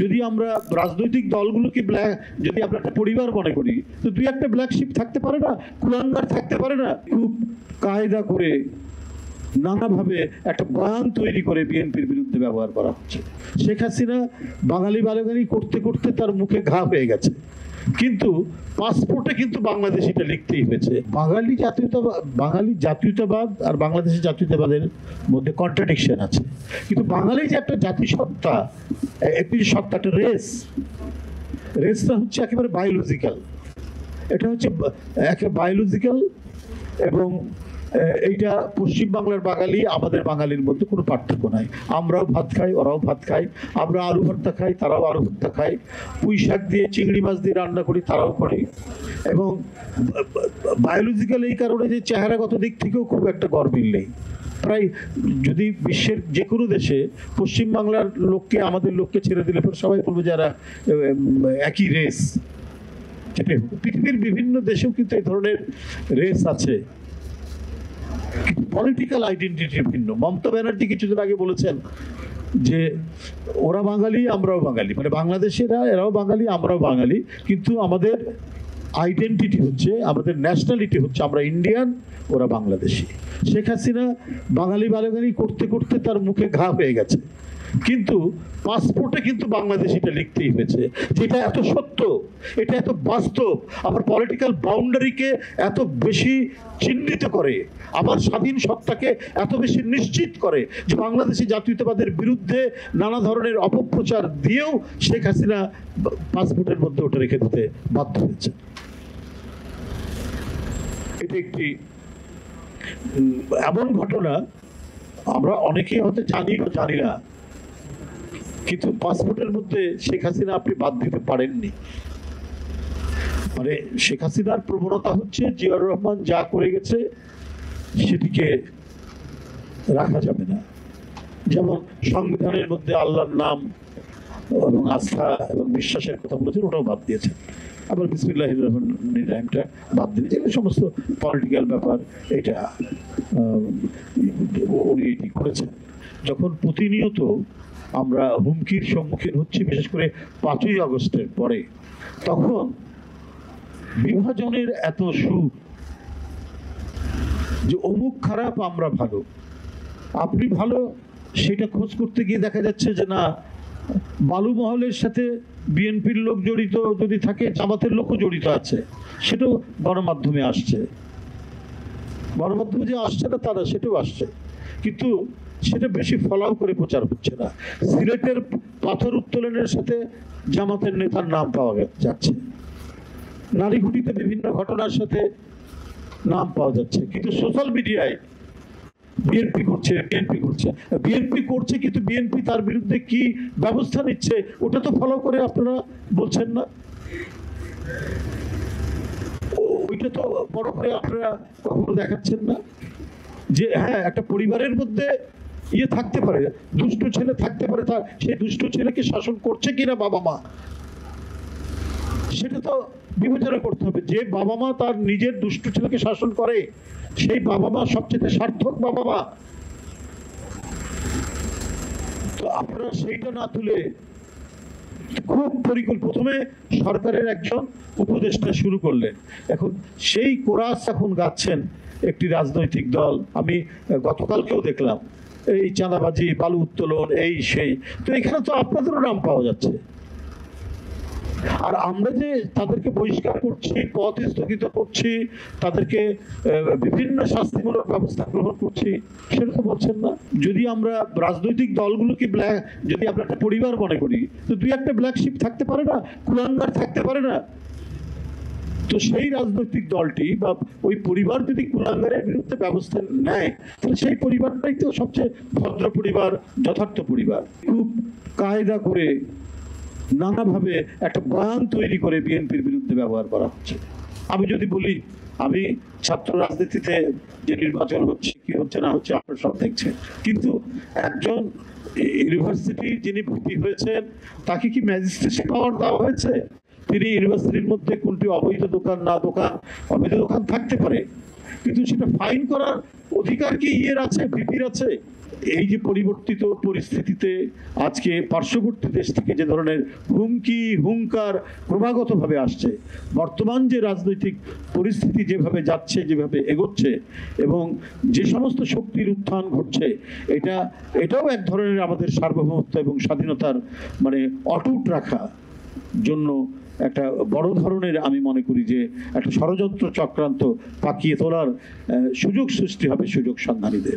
যদি আমরা রাজনৈতিক দলগুলোকে যদি আমরা একটা পরিবার মনে করি, তো দুই একটা ব্ল্যাক শিপ থাকতে পারে না, কুলাঙ্গার থাকতে পারে না। খুব কায়দা করে নানাভাবে একটা বয়ান তৈরি করে বিএনপির বিরুদ্ধে ব্যবহার করা হচ্ছে। শেখ হাসিনা বাঙালি বাঙালি করতে করতে তার মুখে ঘা হয়ে গেছে, কিন্তু পাসপোর্টে কিন্তু বাংলাদেশিটা লিখতেই হয়েছে। বাঙালি জাতীয়তাবাদ আর বাংলাদেশি জাতীয়তাবাদের মধ্যে কন্ট্রাডিকশন আছে, কিন্তু বাঙালি যে একটা জাতিসত্তা, একটি সত্তা, একটা রেসটা হচ্ছে একেবারে বায়োলজিক্যাল। এটা হচ্ছে একেবারে বায়োলজিক্যাল, এবং এইটা পশ্চিম বাংলার বাঙালি আমাদের বাঙালির মধ্যে কোনো পার্থক্য নাই। আমরাও ভাত খাই, ওরাও ভাত খাই, আমরা আলু ভর্তা খাই, তারাও আলু ভর্তা খাই, পুঁই শাক দিয়ে চিংড়ি মাছ দিয়ে রান্না করি, তারাও করে। এবং বায়োলজিক্যাল এই কারণে যে চেহারাগত দিক থেকেও খুব একটা গরমিল নেই। প্রায় যদি বিশ্বের যে কোনো দেশে পশ্চিম বাংলার লোককে আমাদের লোককে ছেড়ে দিলে পরে সবাই বলবে যারা একই রেস। পৃথিবীর বিভিন্ন দেশেও কিন্তু এই ধরনের রেস আছে, পলিটিক্যাল আইডেন্টিটি ভিন্ন। মমতা ব্যানার্জি কিছুদিন আগে বলেছেন যে ওরা বাঙালি আমরাও বাঙালি, মানে বাংলাদেশেরা এরাও বাঙালি আমরাও বাঙালি, কিন্তু আমাদের আইডেন্টিটি হচ্ছে, আমাদের ন্যাশনালিটি হচ্ছে আমরা ইন্ডিয়ান, ওরা বাংলাদেশি। শেখ হাসিনা বাঙালি বাঙালি করতে করতে তার মুখে ঘা হয়ে গেছে, কিন্তু পাসপোর্টে কিন্তু বাংলাদেশিটা লিখতেই হয়েছে। যেটা এত সত্য, এটা এত বাস্তব, আমার পলিটিক্যাল বাউন্ডারিকে এত বেশি চিহ্নিত করে, আমার স্বাধীন সত্তাকে এত বেশি নিশ্চিত করে যে বাংলাদেশি জাতীয়তাবাদের বিরুদ্ধে নানা ধরনের অপপ্রচার দিয়েও শেখ হাসিনা পাসপোর্টের মধ্যে ওটা রেখে দিতে বাধ্য হয়েছে। এটা একটি এমন ঘটনা আমরা অনেকেই হয়তো জানি বা জানি না, কিন্তু পাসপোর্টের মধ্যে শেখ হাসিনা আপনি বাদ দিতে পারেননি। মানে শেখ হাসিনার প্রবণতা হচ্ছে জিয়াউর রহমান যা করে গেছে সেটিকে রাখা যাবে না। যেমন সংবিধানের মধ্যে আল্লাহর নাম এবং আস্থা এবং বিশ্বাসের কথা বলেছেন, ওটাও বাদ দিয়েছেন। আবার বিসমিল্লাহির রহমানির রহিমটা বাদ দিয়েছে। এগুলো সমস্ত পলিটিক্যাল ব্যাপার, এটা উনি এটি করেছেন। যখন প্রতিনিয়ত আমরা হুমকির সম্মুখীন হচ্ছি, বিশেষ করে 5ই আগস্টের পরে, তখন বিভাজনের এত সুর যে অমুক খারাপ আমরা ভালো, আপনি ভালো, সেটা খোঁজ করতে গিয়ে দেখা যাচ্ছে যে না, বালু মহলের সাথে বিএনপির লোক জড়িত যদি থাকে, জামাতের লোকও জড়িত আছে, সেটাও গণমাধ্যমে আসছে। গণমাধ্যমে যে আসছে না তারা, সেটাও আসছে, কিন্তু সেটা বেশি ফলাও করে প্রচার হচ্ছে না। সিলেটের পাথর উত্তোলনের সাথে জামাতের নেতার নাম পাওয়া যাচ্ছে, নারীঘুটিতে বিভিন্ন ঘটনার সাথে নাম পাওয়া যাচ্ছে, কিন্তু সোশ্যাল মিডিয়ায় বিএনপি করছে, বিএনপি করছে, কিন্তু বিএনপি তার বিরুদ্ধে কি ব্যবস্থা নিচ্ছে ওটা তো ফলো করে আপনারা বলছেন না। ওইটা তো বড় করে আপনারা কখনো দেখাচ্ছেন না যে হ্যাঁ, একটা পরিবারের মধ্যে থাকতে পারে, দুষ্ট ছেলে থাকতে পারে, তার সেই দুষ্ট ছেলেকে শাসন করছে কিনা বাবা মা, সেটা তো বিবেচনা করতে হবে। যে বাবা মা তার নিজের দুষ্ট ছেলেকে শাসন করে, সেই বাবা মা সবচেয়ে সার্থক বাবা মা। তো আপনারা সেইটা না তুলে খুব প্রথমে সরকারের একজন উপদেষ্টা শুরু করলেন, এখন সেই কোরাস এখন গাচ্ছেন একটি রাজনৈতিক দল। আমি গতকালকেও দেখলাম এই চাঁদাবাজি, বালু উত্তোলন, এই সেই, তো এখানে তো আপনাদেরও নাম পাওয়া যাচ্ছে। আর আমরা যে তাদেরকে বহিষ্কার করছি, পথ স্থগিত করছি, তাদেরকে বিভিন্ন শাস্তিমূলক ব্যবস্থা গ্রহণ করছি, সেটা তো বলছেন না। যদি আমরা রাজনৈতিক দলগুলোকে যদি আমরা একটা পরিবার মনে করি, তো দুই একটা ব্ল্যাক শিপ থাকতে পারে না, কুলাঙ্গার থাকতে পারে না। তো সেই রাজনৈতিক দলটি বা ওই পরিবার যদি কুলাঙ্গারের বিরুদ্ধে ব্যবস্থা নেয়, তাহলে সেই পরিবারটাই তো সবচেয়ে ভদ্র পরিবার, যথার্থ পরিবার। খুব কায়দা করে নানাভাবে একটা বয়ান তৈরি করে বিএনপির বিরুদ্ধে ব্যবহার করা হচ্ছে। আমি যদি বলি, আমি ছাত্র রাজনীতিতে যে নির্বাচন হচ্ছে কি হচ্ছে না হচ্ছে আপনারা সব দেখছেন, কিন্তু একজন ইউনিভার্সিটি যিনি ভর্তি হয়েছেন তাকে কি ম্যাজিস্ট্রেসি পাওয়ার দেওয়া হয়েছে? তিনি ইউনিভার্সিটির মধ্যে কোনটি অবৈধ দোকান না দোকান, অবৈধ দোকান থাকতে পারে, কিন্তু সেটা ফাইন করার অধিকার কি ইয়ের আছে, বিপির আছে? এই যে পরিবর্তিত পরিস্থিতিতে আজকে পার্শ্ববর্তী দেশ থেকে যে ধরনের হুমকি হুঙ্কার ক্রমাগতভাবে আসছে, বর্তমান যে রাজনৈতিক পরিস্থিতি যেভাবে যাচ্ছে, যেভাবে এগোচ্ছে, এবং যে সমস্ত শক্তির উত্থান ঘটছে, এটাও এক ধরনের আমাদের সার্বভৌমত্ব এবং স্বাধীনতার মানে অটুট রাখা জন্য একটা বড় ধরনের, আমি মনে করি যে একটা ষড়যন্ত্র চক্রান্ত পাকিয়ে তোলার সুযোগ সৃষ্টি হবে সুযোগ সন্ধানীদের।